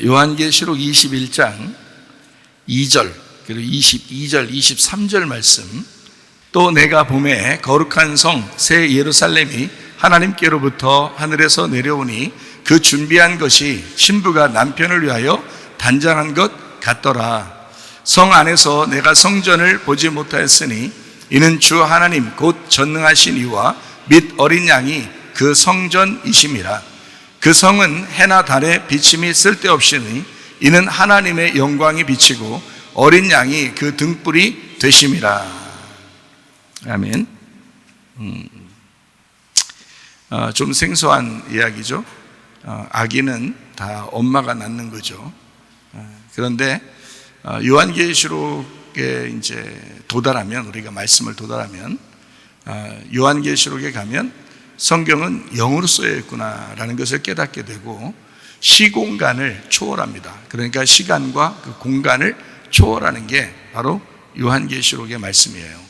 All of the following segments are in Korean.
요한계시록 21장 2절 그리고 22절 23절 말씀, 또 내가 보매 거룩한 성 새 예루살렘이 하나님께로부터 하늘에서 내려오니 그 준비한 것이 신부가 남편을 위하여 단장한 것 같더라. 성 안에서 내가 성전을 보지 못하였으니 이는 주 하나님 곧 전능하신 이와 및 어린 양이 그 성전이심이라. 그 성은 해나 달에 비침이 쓸데없으니 이는 하나님의 영광이 비치고 어린 양이 그 등불이 되심이라. 아멘. 좀 생소한 이야기죠. 아기는 다 엄마가 낳는 거죠. 그런데 요한계시록에 이제 도달하면, 우리가 말씀을 도달하면, 요한계시록에 가면 성경은 영으로 쓰여 있구나라는 것을 깨닫게 되고, 시공간을 초월합니다. 그러니까 시간과 그 공간을 초월하는 게 바로 요한계시록의 말씀이에요.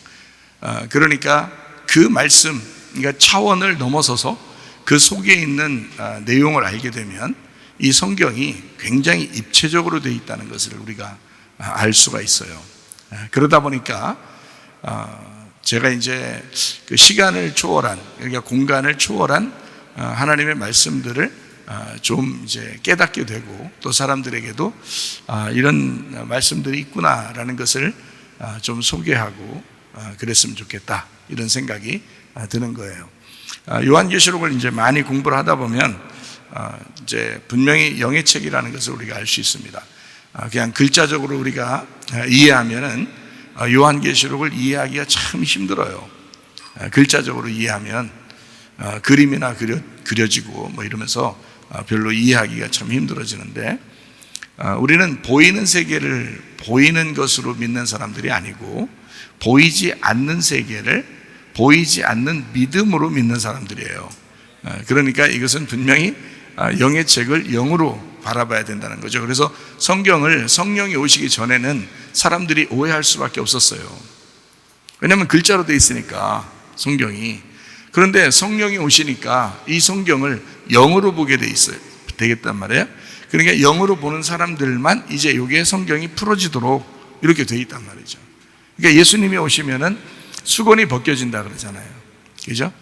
그러니까 그 말씀, 그러니까 차원을 넘어서서 그 속에 있는 내용을 알게 되면 이 성경이 굉장히 입체적으로 되어 있다는 것을 우리가 알 수가 있어요. 그러다 보니까 제가 이제 그 시간을 초월한, 그러니까 공간을 초월한 하나님의 말씀들을 좀 이제 깨닫게 되고, 또 사람들에게도 이런 말씀들이 있구나라는 것을 좀 소개하고 그랬으면 좋겠다, 이런 생각이 드는 거예요. 요한계시록을 이제 많이 공부를 하다 보면 이제 분명히 영의 책이라는 것을 우리가 알 수 있습니다. 그냥 글자적으로 우리가 이해하면은 요한계시록을 이해하기가 참 힘들어요. 글자적으로 이해하면 그림이나 그려지고 뭐 이러면서 별로 이해하기가 참 힘들어지는데, 우리는 보이는 세계를 보이는 것으로 믿는 사람들이 아니고 보이지 않는 세계를 보이지 않는 믿음으로 믿는 사람들이에요. 그러니까 이것은 분명히 영의 책을 영으로 바라봐야 된다는 거죠. 그래서 성경을 성령이 오시기 전에는 사람들이 오해할 수밖에 없었어요. 왜냐하면 글자로 되어 있으니까 성경이. 그런데 성령이 오시니까 이 성경을 영으로 보게 되겠단 말이에요. 그러니까 영으로 보는 사람들만 이제 여기에 성경이 풀어지도록 이렇게 되어 있단 말이죠. 그러니까 예수님이 오시면은 수건이 벗겨진다 그러잖아요. 그죠?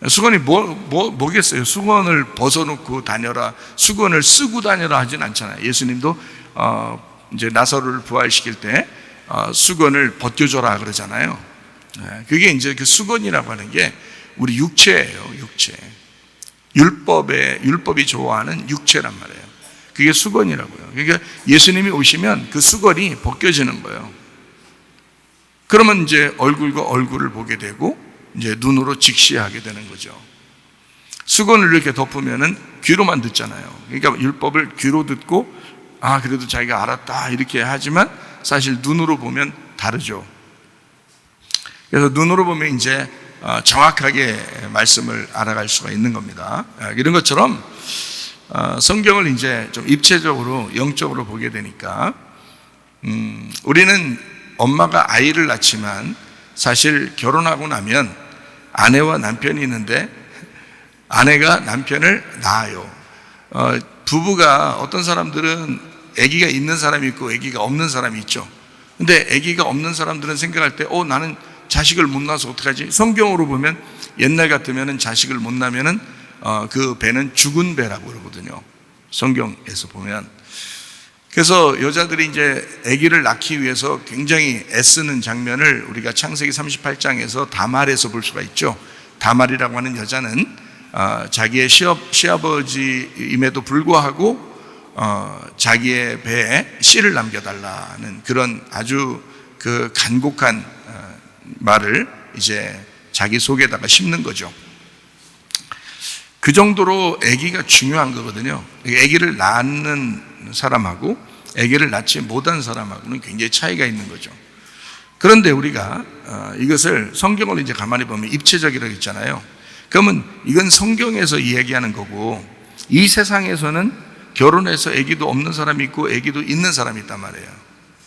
수건이 뭐겠어요? 수건을 벗어놓고 다녀라, 수건을 쓰고 다녀라 하진 않잖아요. 예수님도 이제 나사로를 부활시킬 때 수건을 벗겨줘라 그러잖아요. 그게 이제 그 수건이라고 하는 게 우리 육체예요, 육체. 율법이 좋아하는 육체란 말이에요. 그게 수건이라고요. 그러니까 예수님이 오시면 그 수건이 벗겨지는 거예요. 그러면 이제 얼굴과 얼굴을 보게 되고 이제 눈으로 직시하게 되는 거죠. 수건을 이렇게 덮으면은 귀로만 듣잖아요. 그러니까 율법을 귀로 듣고 그래도 자기가 알았다 이렇게 하지만 사실 눈으로 보면 다르죠. 그래서 눈으로 보면 이제 정확하게 말씀을 알아갈 수가 있는 겁니다. 이런 것처럼 성경을 이제 좀 입체적으로 영적으로 보게 되니까 우리는 엄마가 아이를 낳지만 사실 결혼하고 나면 아내와 남편이 있는데 아내가 남편을 낳아요. 부부가, 어떤 사람들은 아기가 있는 사람이 있고 아기가 없는 사람이 있죠. 근데 아기가 없는 사람들은 생각할 때 나는 자식을 못 낳아서 어떡하지? 성경으로 보면 옛날 같으면 자식을 못 낳으면 그 배는 죽은 배라고 그러거든요. 성경에서 보면. 그래서 여자들이 이제 아기를 낳기 위해서 굉장히 애쓰는 장면을 우리가 창세기 38장에서 다말에서 볼 수가 있죠. 다말이라고 하는 여자는 자기의 시아버지임에도 불구하고 자기의 배에 씨를 남겨달라는 그런 아주 그 간곡한 말을 이제 자기 속에다가 심는 거죠. 그 정도로 아기가 중요한 거거든요. 아기를 낳는 사람하고 아기를 낳지 못한 사람하고는 굉장히 차이가 있는 거죠. 그런데 우리가 이것을 성경을 이제 가만히 보면 입체적이라고 했잖아요. 그러면 이건 성경에서 이야기하는 거고, 이 세상에서는 결혼해서 아기도 없는 사람이 있고 아기도 있는 사람이 있단 말이에요.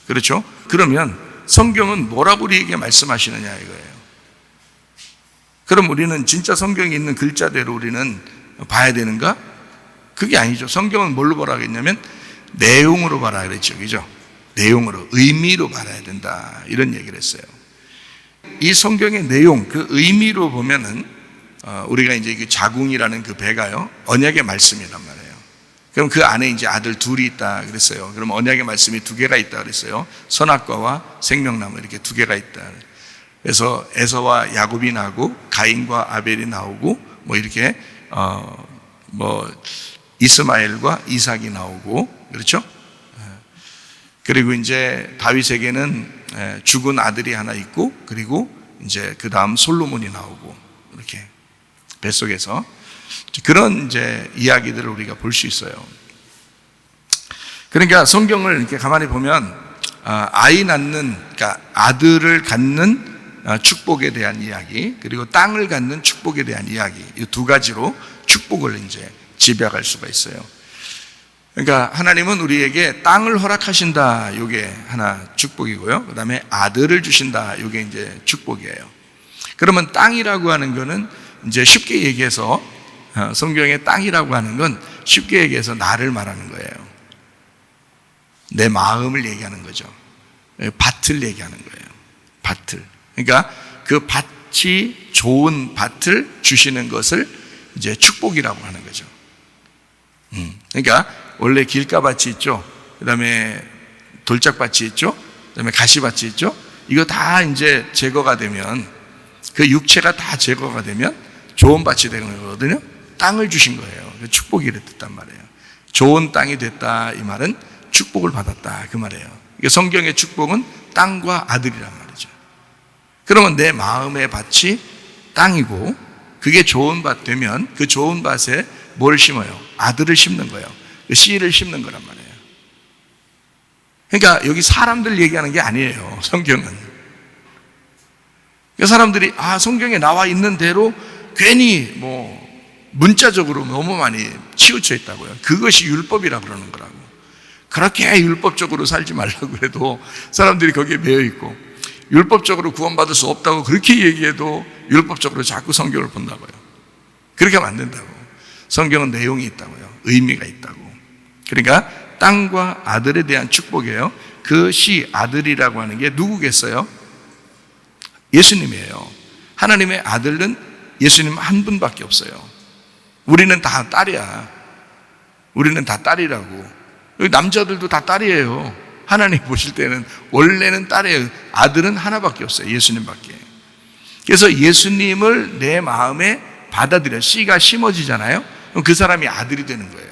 그렇죠? 그러면 성경은 뭐라고 우리에게 말씀하시느냐 이거예요. 그럼 우리는 진짜 성경에 있는 글자대로 우리는 봐야 되는가? 그게 아니죠. 성경은 뭘로 보라고 했냐면 내용으로 봐라 그랬죠. 그죠? 내용으로, 의미로 봐야 된다. 이런 얘기를 했어요. 이 성경의 내용, 그 의미로 보면은, 우리가 이제 그 자궁이라는 그 배가요, 언약의 말씀이란 말이에요. 그럼 그 안에 이제 아들 둘이 있다 그랬어요. 그럼 언약의 말씀이 두 개가 있다 그랬어요. 선악과와 생명나무 이렇게 두 개가 있다. 그래서 에서와 야곱이 나고 가인과 아벨이 나오고 뭐 이렇게 이스마엘과 이삭이 나오고 그렇죠? 그리고 이제 다윗에게는 죽은 아들이 하나 있고 그리고 이제 그 다음 솔로몬이 나오고 이렇게 뱃속에서 그런 이제 이야기들을 우리가 볼 수 있어요. 그러니까 성경을 이렇게 가만히 보면 아이 낳는, 그러니까 아들을 갖는 축복에 대한 이야기, 그리고 땅을 갖는 축복에 대한 이야기, 이 두 가지로 축복을 이제 지배할 수가 있어요. 그러니까 하나님은 우리에게 땅을 허락하신다, 이게 하나 축복이고요. 그 다음에 아들을 주신다, 이게 이제 축복이에요. 그러면 땅이라고 하는 거는 이제 쉽게 얘기해서 성경의 땅이라고 하는 건 쉽게 얘기해서 나를 말하는 거예요. 내 마음을 얘기하는 거죠. 밭을 얘기하는 거예요. 밭을. 그러니까 그 밭이 좋은 밭을 주시는 것을 이제 축복이라고 하는 거죠. 그러니까 원래 길가밭이 있죠. 그 다음에 돌짝밭이 있죠. 그 다음에 가시밭이 있죠. 이거 다 이제 제거가 되면, 그 육체가 다 제거가 되면 좋은 밭이 되는 거거든요. 땅을 주신 거예요. 축복이라 뜻단 말이에요. 좋은 땅이 됐다, 이 말은 축복을 받았다, 그 말이에요. 성경의 축복은 땅과 아들이란 말이죠. 그러면 내 마음의 밭이 땅이고, 그게 좋은 밭 되면 그 좋은 밭에 뭘 심어요? 아들을 심는 거예요. 그 씨를 심는 거란 말이에요. 그러니까 여기 사람들 얘기하는 게 아니에요, 성경은. 사람들이 성경에 나와 있는 대로 괜히 문자적으로 너무 많이 치우쳐 있다고요. 그것이 율법이라 그러는 거라고. 그렇게 율법적으로 살지 말라고 해도 사람들이 거기에 매여 있고, 율법적으로 구원받을 수 없다고 그렇게 얘기해도 율법적으로 자꾸 성경을 본다고요. 그렇게 하면 안 된다고. 성경은 내용이 있다고요. 의미가 있다고. 그러니까 땅과 아들에 대한 축복이에요. 그 시 아들이라고 하는 게 누구겠어요? 예수님이에요. 하나님의 아들은 예수님 한 분밖에 없어요. 우리는 다 딸이야. 우리는 다 딸이라고. 남자들도 다 딸이에요. 하나님 보실 때는 원래는 딸이에요. 아들은 하나밖에 없어요. 예수님밖에. 그래서 예수님을 내 마음에 받아들여, 씨가 심어지잖아요. 그럼 그 사람이 아들이 되는 거예요.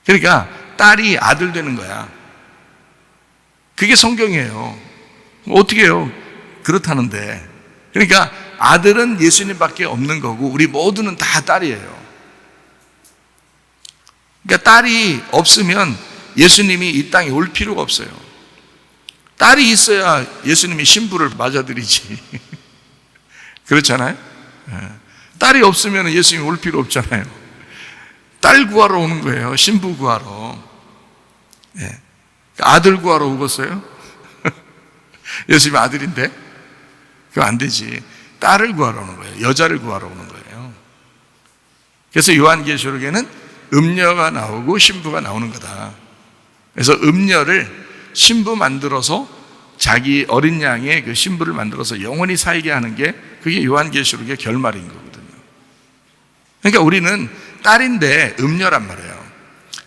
그러니까 딸이 아들 되는 거야. 그게 성경이에요. 어떻게 해요? 그렇다는데. 그러니까 아들은 예수님밖에 없는 거고 우리 모두는 다 딸이에요. 그러니까 딸이 없으면 예수님이 이 땅에 올 필요가 없어요. 딸이 있어야 예수님이 신부를 맞아들이지. 그렇잖아요? 딸이 없으면 예수님이 올 필요 없잖아요. 딸 구하러 오는 거예요. 신부 구하러. 아들 구하러 오겠어요? 예수님이 아들인데? 그거 안 되지. 딸을 구하러 오는 거예요. 여자를 구하러 오는 거예요. 그래서 요한계시록에는 음녀가 나오고 신부가 나오는 거다. 그래서 음녀를 신부 만들어서 자기 어린 양의 그 신부를 만들어서 영원히 살게 하는 게 그게 요한계시록의 결말인 거거든요. 그러니까 우리는 딸인데 음녀란 말이에요.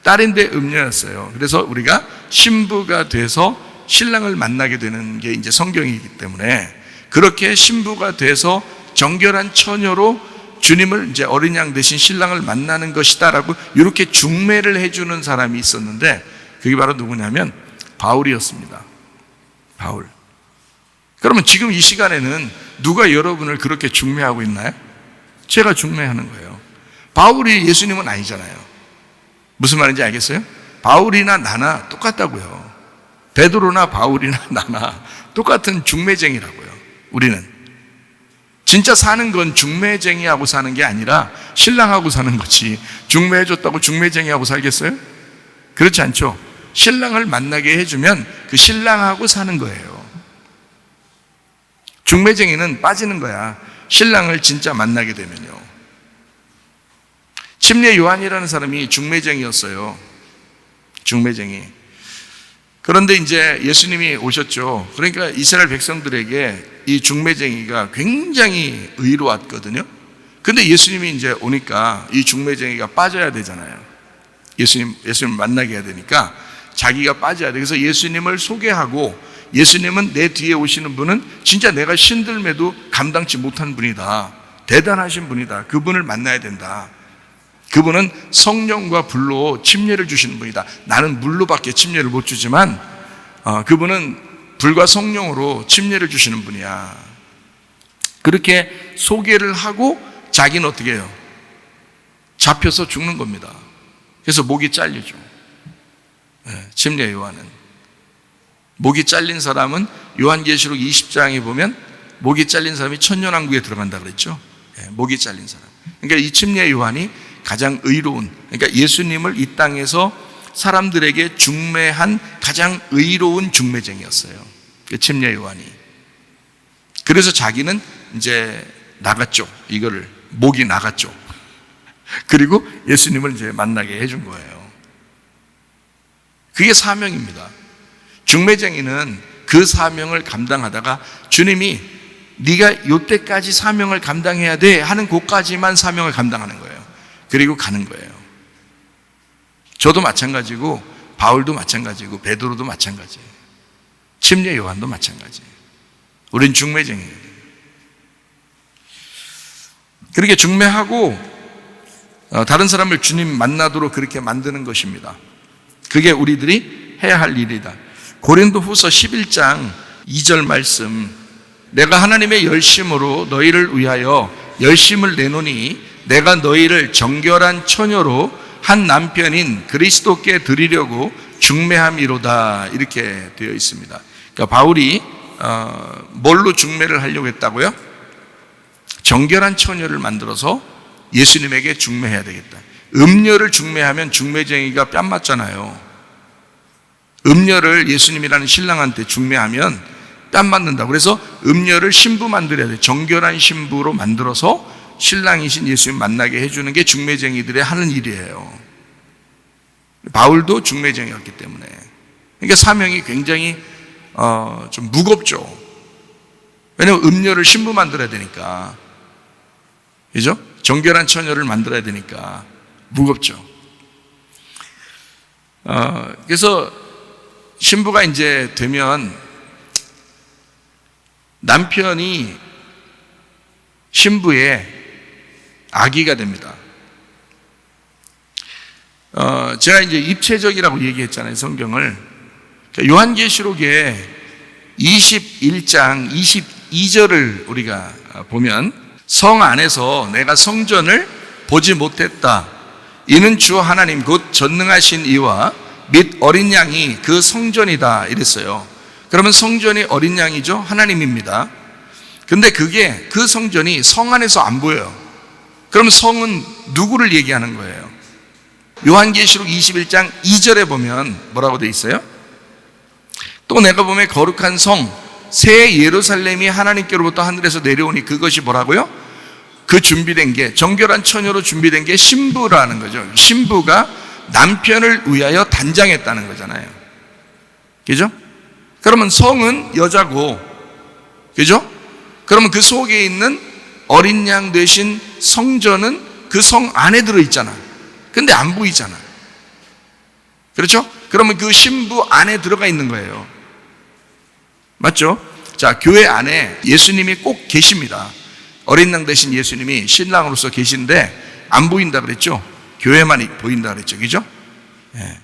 딸인데 음녀였어요. 그래서 우리가 신부가 돼서 신랑을 만나게 되는 게 이제 성경이기 때문에 그렇게 신부가 돼서 정결한 처녀로 주님을 이제 어린 양 대신 신랑을 만나는 것이다라고 이렇게 중매를 해주는 사람이 있었는데 그게 바로 누구냐면 바울이었습니다. 바울. 그러면 지금 이 시간에는 누가 여러분을 그렇게 중매하고 있나요? 제가 중매하는 거예요. 바울이 예수님은 아니잖아요. 무슨 말인지 알겠어요? 바울이나 나나 똑같다고요. 베드로나 바울이나 나나 똑같은 중매쟁이라고요. 우리는 진짜 사는 건 중매쟁이하고 사는 게 아니라 신랑하고 사는 거지. 중매해줬다고 중매쟁이하고 살겠어요? 그렇지 않죠. 신랑을 만나게 해주면 그 신랑하고 사는 거예요. 중매쟁이는 빠지는 거야. 신랑을 진짜 만나게 되면요. 침례 요한이라는 사람이 중매쟁이였어요. 중매쟁이. 그런데 이제 예수님이 오셨죠. 그러니까 이스라엘 백성들에게 이 중매쟁이가 굉장히 의로웠거든요. 근데 예수님이 이제 오니까 이 중매쟁이가 빠져야 되잖아요. 예수님 만나게 해야 되니까 자기가 빠져야 돼. 그래서 예수님을 소개하고, 예수님은 내 뒤에 오시는 분은 진짜 내가 신들매도 감당치 못한 분이다. 대단하신 분이다. 그분을 만나야 된다. 그분은 성령과 불로 침례를 주시는 분이다. 나는 물로밖에 침례를 못 주지만 그분은 불과 성령으로 침례를 주시는 분이야. 그렇게 소개를 하고 자기는 어떻게 해요? 잡혀서 죽는 겁니다. 그래서 목이 잘리죠. 침례 요한은. 목이 잘린 사람은 요한계시록 20장에 보면 목이 잘린 사람이 천년왕국에 들어간다 그랬죠. 목이 잘린 사람. 그러니까 이 침례 요한이 가장 의로운, 그러니까 예수님을 이 땅에서 사람들에게 중매한 가장 의로운 중매쟁이였어요. 침례 요한이. 그래서 자기는 이제 나갔죠. 이거를 목이 나갔죠. 그리고 예수님을 이제 만나게 해준 거예요. 그게 사명입니다. 중매쟁이는 그 사명을 감당하다가 주님이 네가 이때까지 사명을 감당해야 돼 하는 곳까지만 사명을 감당하는 거예요. 그리고 가는 거예요. 저도 마찬가지고, 바울도 마찬가지고, 베드로도 마찬가지예요. 침례 요한도 마찬가지예요. 우린 중매쟁이에요. 그렇게 중매하고 다른 사람을 주님 만나도록 그렇게 만드는 것입니다. 그게 우리들이 해야 할 일이다. 고린도후서 11장 2절 말씀, 내가 하나님의 열심으로 너희를 위하여 열심을 내노니 내가 너희를 정결한 처녀로 한 남편인 그리스도께 드리려고 중매함이로다. 이렇게 되어 있습니다. 그러니까 바울이 뭘로 중매를 하려고 했다고요? 정결한 처녀를 만들어서 예수님에게 중매해야 되겠다. 음녀를 중매하면 중매쟁이가 뺨 맞잖아요. 음녀를 예수님이라는 신랑한테 중매하면 뺨 맞는다. 그래서 음녀를 신부 만들어야 돼. 정결한 신부로 만들어서 신랑이신 예수님 만나게 해주는 게 중매쟁이들의 하는 일이에요. 바울도 중매쟁이였기 때문에. 그러니까 사명이 굉장히 좀 무겁죠. 왜냐하면 음녀를 신부 만들어야 되니까. 그죠? 정결한 처녀를 만들어야 되니까 무겁죠. 그래서 신부가 이제 되면 남편이 신부의 아기가 됩니다. 제가 이제 입체적이라고 얘기했잖아요, 성경을. 그러니까 요한계시록에 21장 22절을 우리가 보면, 성 안에서 내가 성전을 보지 못했다. 이는 주 하나님 곧 전능하신 이와 및 어린 양이 그 성전이다. 이랬어요. 그러면 성전이 어린 양이죠? 하나님입니다. 근데 그게 그 성전이 성 안에서 안 보여요. 그럼 성은 누구를 얘기하는 거예요? 요한계시록 21장 2절에 보면 뭐라고 돼 있어요? 또 내가 보면 거룩한 성 새 예루살렘이 하나님께로부터 하늘에서 내려오니 그것이 뭐라고요? 그 준비된 게, 정결한 처녀로 준비된 게 신부라는 거죠. 신부가 남편을 위하여 단장했다는 거잖아요. 그죠? 그러면 성은 여자고, 그죠? 그러면 그 속에 있는 어린 양 되신 성전은 그 성 안에 들어있잖아. 근데 안 보이잖아. 그렇죠? 그러면 그 신부 안에 들어가 있는 거예요. 맞죠? 자, 교회 안에 예수님이 꼭 계십니다. 어린 양 되신 예수님이 신랑으로서 계신데 안 보인다 그랬죠? 교회만 보인다 그랬죠. 그죠? 예.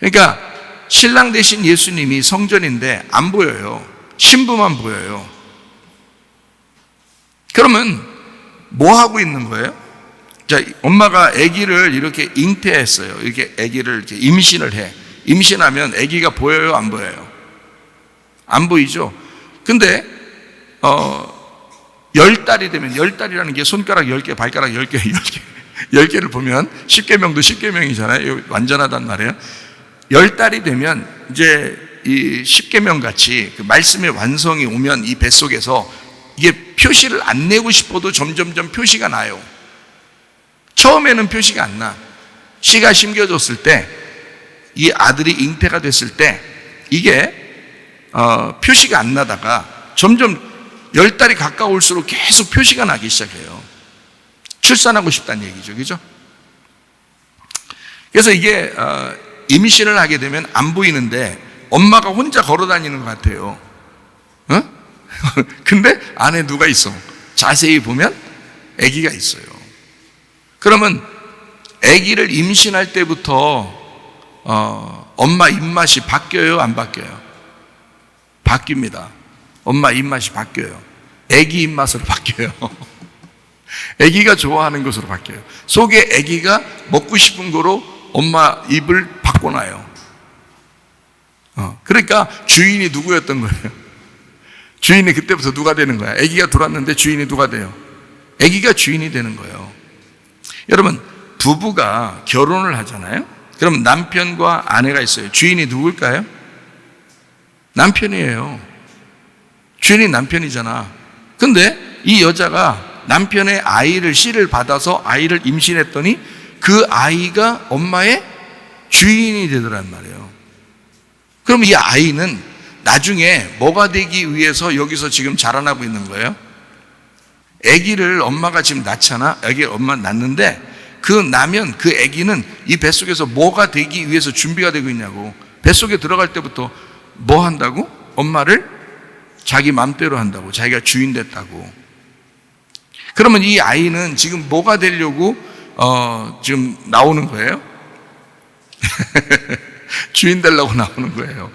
그러니까 신랑 되신 예수님이 성전인데 안 보여요. 신부만 보여요. 그러면 뭐 하고 있는 거예요? 자, 엄마가 아기를 이렇게 잉태했어요. 이렇게 아기를 이렇게 임신을 해. 임신하면 아기가 보여요, 안 보여요? 안 보이죠? 근데 10달이 되면, 10달이라는 게 손가락 10개, 발가락 10개, 10개를 보면 10계명도 10계명이잖아요. 완전하단 말이에요. 10달이 되면 이제 이 10계명 같이 그 말씀의 완성이 오면 이 뱃속에서 이게 표시를 안 내고 싶어도 점점점 표시가 나요. 처음에는 표시가 안 나. 씨가 심겨졌을 때, 이 아들이 잉태가 됐을 때 이게 표시가 안 나다가 점점 10달이 가까울수록 계속 표시가 나기 시작해요. 출산하고 싶다는 얘기죠. 그죠? 그래서 이게 임신을 하게 되면 안 보이는데 엄마가 혼자 걸어 다니는 것 같아요. 근데 안에 누가 있어? 자세히 보면 아기가 있어요. 그러면 아기를 임신할 때부터 엄마 입맛이 바뀌어요? 안 바뀌어요? 바뀝니다. 엄마 입맛이 바뀌어요. 아기 입맛으로 바뀌어요. 아기가 좋아하는 것으로 바뀌어요. 속에 아기가 먹고 싶은 거로 엄마 입을 바꿔놔요. 그러니까 주인이 누구였던 거예요? 주인이 그때부터 누가 되는 거야? 아기가 들어왔는데 주인이 누가 돼요? 아기가 주인이 되는 거예요. 여러분, 부부가 결혼을 하잖아요. 그럼 남편과 아내가 있어요. 주인이 누굴까요? 남편이에요. 주인이 남편이잖아. 근데 이 여자가 남편의 아이를 씨를 받아서 아이를 임신했더니 그 아이가 엄마의 주인이 되더란 말이에요. 그럼 이 아이는 나중에 뭐가 되기 위해서 여기서 지금 자라나고 있는 거예요? 아기를 엄마가 지금 낳잖아. 아기 엄마 낳는데 그 나면 그 아기는 이 뱃속에서 뭐가 되기 위해서 준비가 되고 있냐고. 뱃속에 들어갈 때부터 뭐 한다고? 엄마를 자기 맘대로 한다고. 자기가 주인 됐다고. 그러면 이 아이는 지금 뭐가 되려고 지금 나오는 거예요? 주인 되려고 나오는 거예요.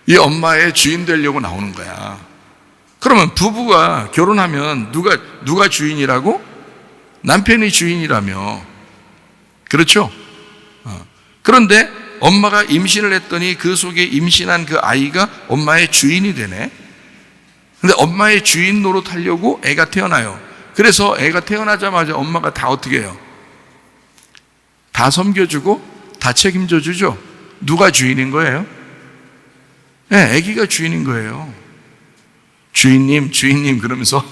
이 엄마의 주인 되려고 나오는 거야. 그러면 부부가 결혼하면 누가 주인이라고? 남편이 주인이라며. 그렇죠? 그런데 엄마가 임신을 했더니 그 속에 임신한 그 아이가 엄마의 주인이 되네. 근데 엄마의 주인 노릇하려고 애가 태어나요. 그래서 애가 태어나자마자 엄마가 다 어떻게 해요? 다 섬겨주고 다 책임져 주죠. 누가 주인인 거예요? 네, 아기가 주인인 거예요. 주인님, 주인님 그러면서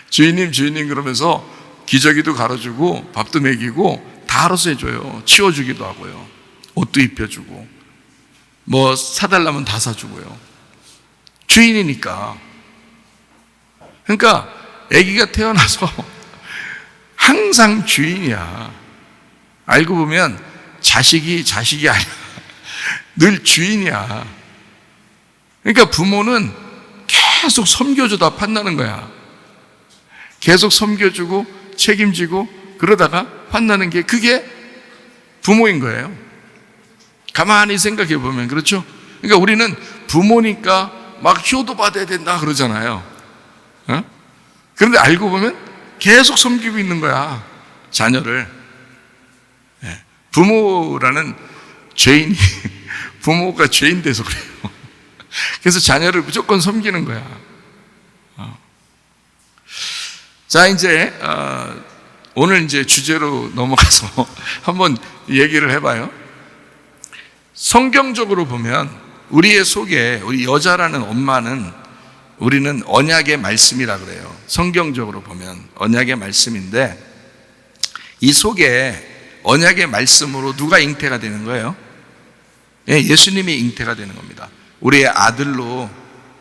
주인님 그러면서 기저귀도 갈아주고 밥도 먹이고 다 알아서 해줘요. 치워주기도 하고요. 옷도 입혀주고 뭐 사달라면 다 사주고요. 주인이니까. 그러니까 아기가 태어나서 항상 주인이야. 알고 보면 자식이 아니야. 늘 주인이야. 그러니까 부모는 계속 섬겨주다 판나는 거야. 계속 섬겨주고 책임지고 그러다가 판나는 게 그게 부모인 거예요. 가만히 생각해 보면 그렇죠? 그러니까 우리는 부모니까 막 효도 받아야 된다 그러잖아요. 그런데 알고 보면 계속 섬기고 있는 거야. 자녀를. 부모라는 죄인이 부모가 죄인 돼서 그래요. 그래서 자녀를 무조건 섬기는 거야. 자, 이제 오늘 이제 주제로 넘어가서 한번 얘기를 해봐요. 성경적으로 보면 우리의 속에 우리 여자라는 엄마는 우리는 언약의 말씀이라 그래요. 성경적으로 보면 언약의 말씀인데 이 속에 언약의 말씀으로 누가 잉태가 되는 거예요? 예수님이 잉태가 되는 겁니다. 우리의 아들로,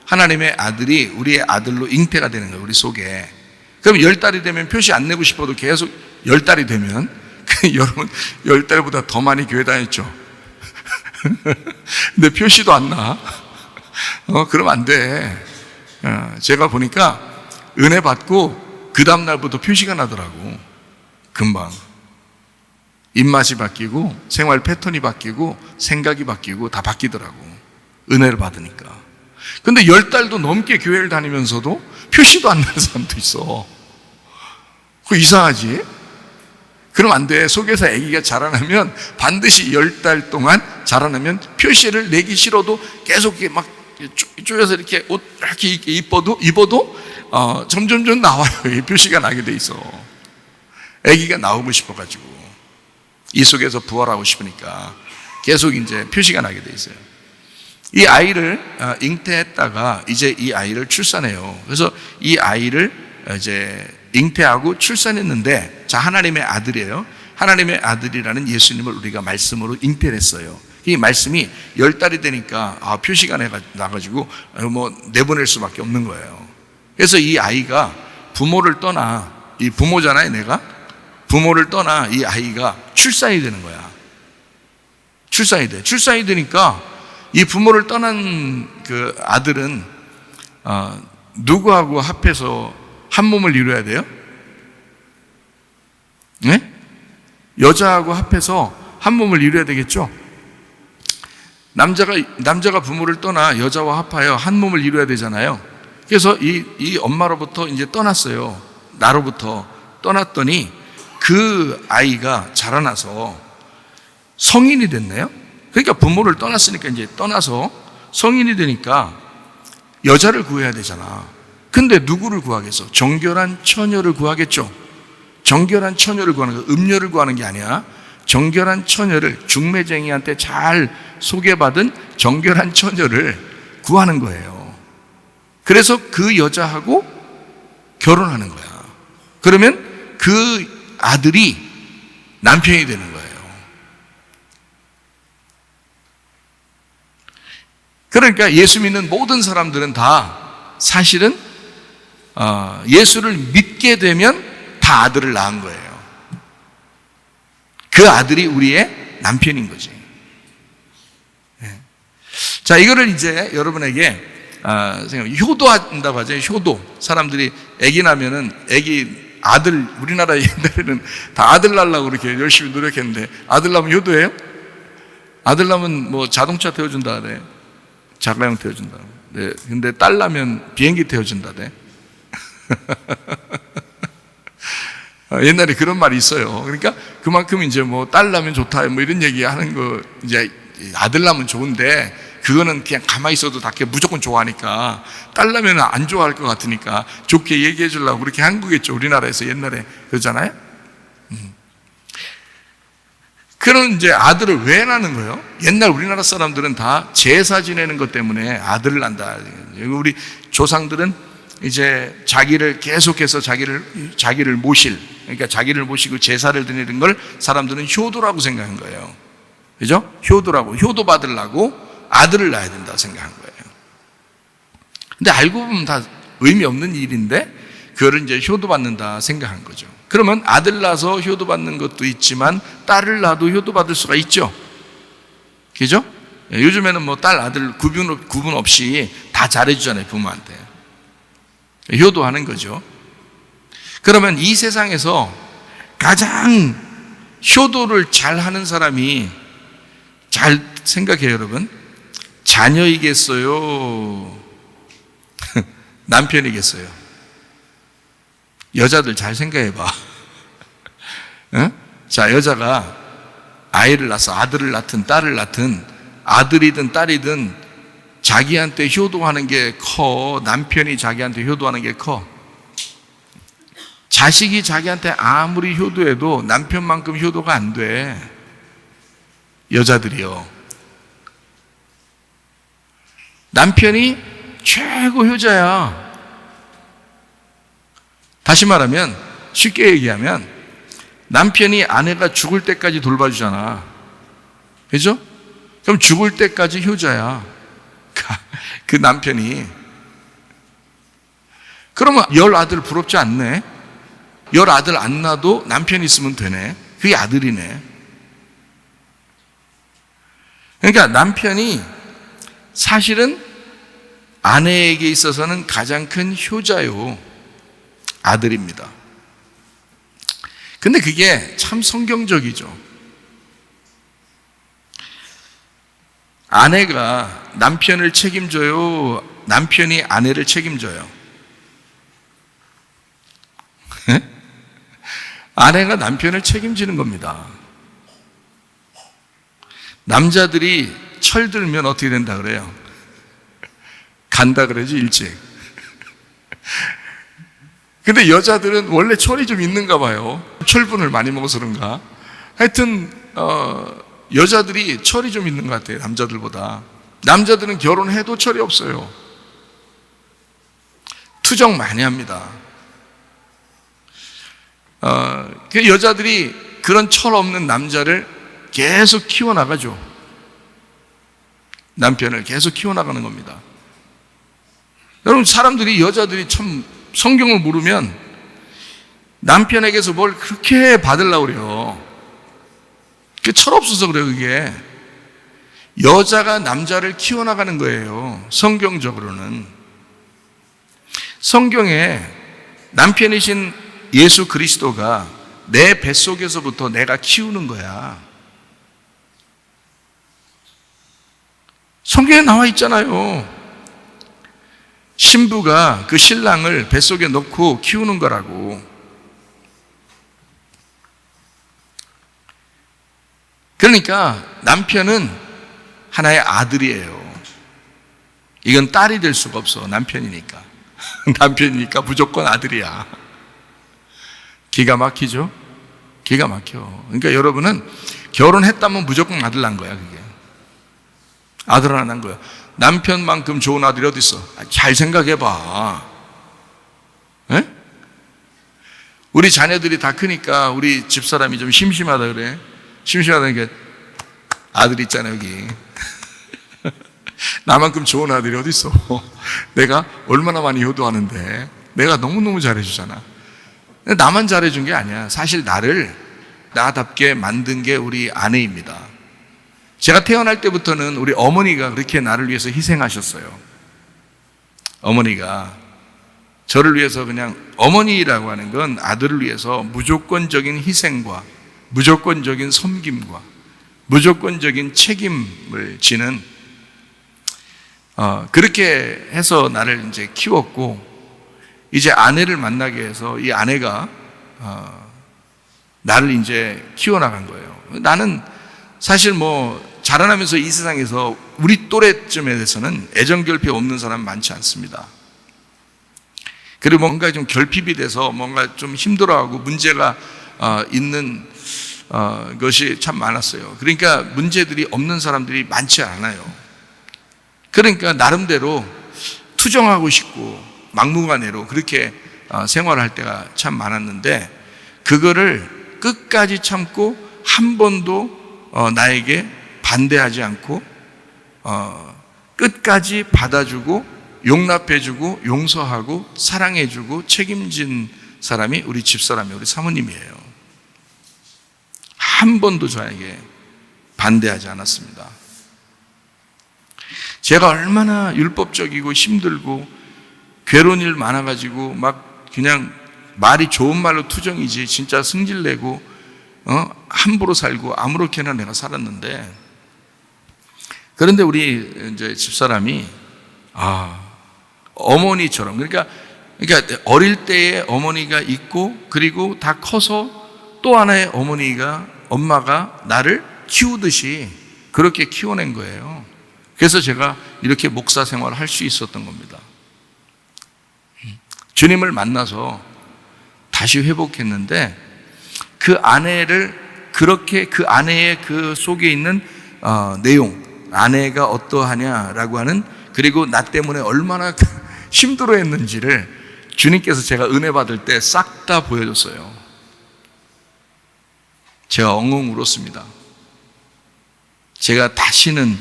하나님의 아들이 우리의 아들로 잉태가 되는 거예요. 우리 속에. 그럼 10달이 되면 표시 안 내고 싶어도 계속 10달이 되면 여러분 10달보다 더 많이 교회 다녔죠. 근데 표시도 안 나. 그러면 안 돼. 제가 보니까 은혜 받고 그 다음날부터 표시가 나더라고. 금방. 입맛이 바뀌고 생활 패턴이 바뀌고 생각이 바뀌고 다 바뀌더라고. 은혜를 받으니까. 근데 10달도 넘게 교회를 다니면서도 표시도 안 나는 사람도 있어. 그거 이상하지? 그럼 안 돼. 속에서 아기가 자라나면 반드시 10달 동안 자라나면 표시를 내기 싫어도 계속 이렇게 막 쪼여서 이렇게 옷 이렇게 입어도 점점 나와요. 표시가 나게 돼 있어. 아기가 나오고 싶어가지고. 이 속에서 부활하고 싶으니까 계속 이제 표시가 나게 돼 있어요. 이 아이를 잉태했다가 이제 이 아이를 출산해요. 그래서 이 아이를 이제 잉태하고 출산했는데, 자, 하나님의 아들이에요. 하나님의 아들이라는 예수님을 우리가 말씀으로 잉태를 했어요. 이 말씀이 10달이 되니까 표시가 나가지고 내보낼 수밖에 없는 거예요. 그래서 이 아이가 부모를 떠나, 이 부모잖아요, 내가. 부모를 떠나 이 아이가 출산이 되는 거야. 출산이 돼. 출산이 되니까 이 부모를 떠난 그 아들은 누구하고 합해서 한 몸을 이루어야 돼요? 네? 여자하고 합해서 한 몸을 이루어야 되겠죠? 남자가 부모를 떠나 여자와 합하여 한 몸을 이루어야 되잖아요. 그래서 이 엄마로부터 이제 떠났어요. 나로부터 떠났더니 그 아이가 자라나서 성인이 됐네요. 그러니까 부모를 떠났으니까 이제 떠나서 성인이 되니까 여자를 구해야 되잖아. 근데 누구를 구하겠어? 정결한 처녀를 구하겠죠. 정결한 처녀를 구하는 거, 음녀를 구하는 게 아니야. 정결한 처녀를, 중매쟁이한테 잘 소개받은 정결한 처녀를 구하는 거예요. 그래서 그 여자하고 결혼하는 거야. 그러면 그 아들이 남편이 되는 거예요. 그러니까 예수 믿는 모든 사람들은 다 사실은 예수를 믿게 되면 다 아들을 낳은 거예요. 그 아들이 우리의 남편인 거지. 자, 이거를 이제 여러분에게 효도한다고 하죠. 효도. 사람들이 아기 나면은 아들, 우리나라 옛날에는 다 아들 낳으려고 그렇게 열심히 노력했는데, 아들 낳으면 효도해요? 아들 낳으면 자동차 태워준다 그래. 자가용 태워준다. 네. 근데 딸 낳으면 비행기 태워준다 돼. 옛날에 그런 말이 있어요. 그러니까 그만큼 이제 딸 낳으면 좋다 이런 얘기 하는 거, 이제 아들 낳으면 좋은데 그거는 그냥 가만히 있어도 다 무조건 좋아하니까, 딸 낳으면 안 좋아할 것 같으니까 좋게 얘기해 주려고 그렇게 한 거겠죠. 우리나라에서 옛날에 그러잖아요. 그런 이제 아들을 왜 낳는 거예요? 옛날 우리나라 사람들은 다 제사 지내는 것 때문에 아들을 낳는다. 우리 조상들은 이제 자기를 계속해서 자기를 모실, 그러니까 자기를 모시고 제사를 드리는 걸 사람들은 효도라고 생각한 거예요. 그죠? 효도라고, 효도 받으려고 아들을 낳아야 된다고 생각한 거예요. 근데 알고 보면 다 의미 없는 일인데 그거를 이제 효도받는다 생각한 거죠. 그러면 아들 낳아서 효도받는 것도 있지만 딸을 낳아도 효도받을 수가 있죠. 그죠? 요즘에는 딸, 아들 구분 없이 다 잘해주잖아요, 부모한테. 효도하는 거죠. 그러면 이 세상에서 가장 효도를 잘하는 사람이, 잘 생각해요, 여러분. 자녀이겠어요? 남편이겠어요? 여자들 잘 생각해봐. 응? 자, 여자가 아이를 낳아서 아들을 낳든 딸을 낳든, 아들이든 딸이든 자기한테 효도하는 게 커, 남편이 자기한테 효도하는 게 커. 자식이 자기한테 아무리 효도해도 남편만큼 효도가 안 돼. 여자들이요. 남편이 최고 효자야. 다시 말하면, 쉽게 얘기하면 남편이 아내가 죽을 때까지 돌봐주잖아. 그죠? 그럼 죽을 때까지 효자야, 그 남편이. 그러면 10아들 부럽지 않네? 10아들 안 낳아도 남편이 있으면 되네. 그게 아들이네. 그러니까 남편이 사실은 아내에게 있어서는 가장 큰 효자요, 아들입니다. 근데 그게 참 성경적이죠. 아내가 남편을 책임져요? 남편이 아내를 책임져요? 아내가 남편을 책임지는 겁니다. 남자들이 철들면 어떻게 된다 그래요? 간다 그러지, 일찍. 근데 여자들은 원래 철이 좀 있는가 봐요. 철분을 많이 먹어서 그런가. 하여튼 여자들이 철이 좀 있는 것 같아요, 남자들보다. 남자들은 결혼해도 철이 없어요. 투정 많이 합니다. 그 여자들이 그런 철없는 남자를 계속 키워나가죠. 남편을 계속 키워나가는 겁니다. 여러분, 여자들이 참 성경을 모르면 남편에게서 뭘 그렇게 받으려고 그래요. 그게 철없어서 그래요, 그게. 여자가 남자를 키워나가는 거예요, 성경적으로는. 성경에 남편이신 예수 그리스도가 내 뱃속에서부터 내가 키우는 거야. 성경에 나와 있잖아요. 신부가 그 신랑을 뱃속에 넣고 키우는 거라고. 그러니까 남편은 하나의 아들이에요. 이건 딸이 될 수가 없어, 남편이니까. 남편이니까 무조건 아들이야. 기가 막히죠? 기가 막혀. 그러니까 여러분은 결혼했다면 무조건 아들 난 거야, 그게. 아들 하나 난 거야. 남편만큼 좋은 아들이 어디 있어? 잘 생각해봐. 에? 우리 자녀들이 다 크니까 우리 집사람이 좀 심심하다 그래. 심심하다니까 아들 있잖아, 여기. 나만큼 좋은 아들이 어디 있어? 내가 얼마나 많이 효도하는데 내가 너무너무 잘해주잖아. 나만 잘해준 게 아니야. 사실 나를 나답게 만든 게 우리 아내입니다. 제가 태어날 때부터는 우리 어머니가 그렇게 나를 위해서 희생하셨어요. 어머니가 저를 위해서, 그냥 어머니라고 하는 건 아들을 위해서 무조건적인 희생과 무조건적인 섬김과 무조건적인 책임을 지는, 그렇게 해서 나를 이제 키웠고, 이제 아내를 만나게 해서 이 아내가 나를 이제 키워나간 거예요. 나는 사실 자라나면서 이 세상에서 우리 또래쯤에 대해서는 애정결핍 없는 사람 많지 않습니다. 그리고 뭔가 좀 결핍이 돼서 뭔가 좀 힘들어하고 문제가 있는 것이 참 많았어요. 그러니까 문제들이 없는 사람들이 많지 않아요. 그러니까 나름대로 투정하고 싶고 막무가내로 그렇게 생활할 때가 참 많았는데, 그거를 끝까지 참고 한 번도 나에게 반대하지 않고 끝까지 받아주고 용납해주고 용서하고 사랑해주고 책임진 사람이 우리 집사람이 우리 사모님이에요. 한 번도 저에게 반대하지 않았습니다. 제가 얼마나 율법적이고 힘들고 괴로운 일 많아가지고 막 그냥 말이 좋은 말로 투정이지 진짜 승질내고 함부로 살고 아무렇게나 내가 살았는데, 그런데 우리 이제 집사람이 어머니처럼, 그러니까 어릴 때의 어머니가 있고, 그리고 다 커서 또 하나의 엄마가 나를 키우듯이 그렇게 키워낸 거예요. 그래서 제가 이렇게 목사 생활을 할 수 있었던 겁니다. 주님을 만나서 다시 회복했는데, 그 아내를 그렇게, 그 아내의 그 속에 있는 내용, 아내가 어떠하냐라고 하는, 그리고 나 때문에 얼마나 힘들어 했는지를 주님께서 제가 은혜 받을 때 싹 다 보여줬어요. 제가 엉엉 울었습니다. 제가 다시는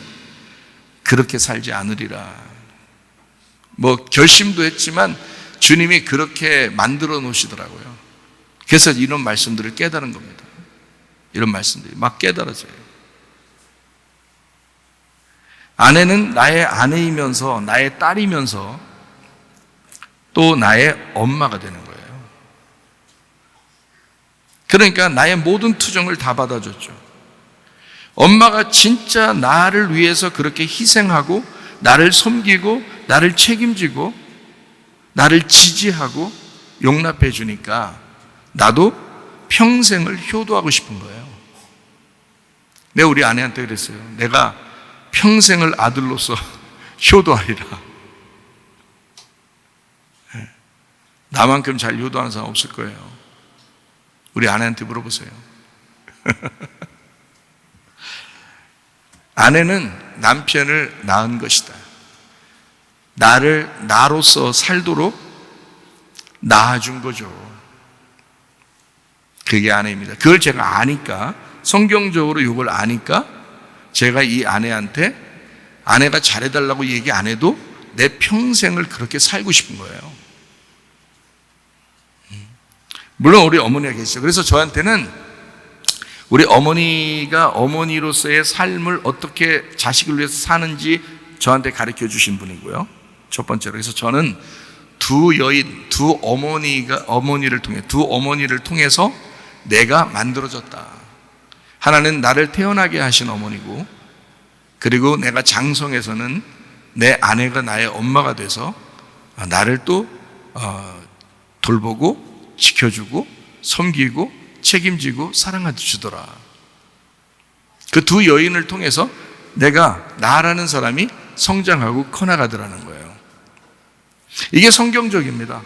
그렇게 살지 않으리라. 결심도 했지만 주님이 그렇게 만들어 놓으시더라고요. 그래서 이런 말씀들을 깨달은 겁니다. 이런 말씀들이 막 깨달아져요. 아내는 나의 아내이면서 나의 딸이면서 또 나의 엄마가 되는 거예요. 그러니까 나의 모든 투정을 다 받아줬죠. 엄마가 진짜 나를 위해서 그렇게 희생하고 나를 섬기고 나를 책임지고 나를 지지하고 용납해 주니까 나도 평생을 효도하고 싶은 거예요. 내가 우리 아내한테 그랬어요. 내가 평생을 아들로서 효도하리라. 나만큼 잘 효도하는 사람 없을 거예요. 우리 아내한테 물어보세요. 아내는 남편을 낳은 것이다. 나를 나로서 살도록 낳아준 거죠. 그게 아내입니다. 그걸 제가 아니까, 성경적으로 이걸 아니까 제가 이 아내한테 아내가 잘해달라고 얘기 안 해도 내 평생을 그렇게 살고 싶은 거예요. 물론 우리 어머니가 계시죠. 그래서 저한테는 우리 어머니가 어머니로서의 삶을 어떻게 자식을 위해서 사는지 저한테 가르쳐 주신 분이고요. 첫 번째로. 그래서 저는 두 어머니를 통해서 내가 만들어졌다. 하나는 나를 태어나게 하신 어머니고, 그리고 내가 장성해서는 내 아내가 나의 엄마가 돼서 나를 또 돌보고 지켜주고 섬기고 책임지고 사랑해 주더라. 그 두 여인을 통해서 내가 나라는 사람이 성장하고 커나가더라는 거예요. 이게 성경적입니다.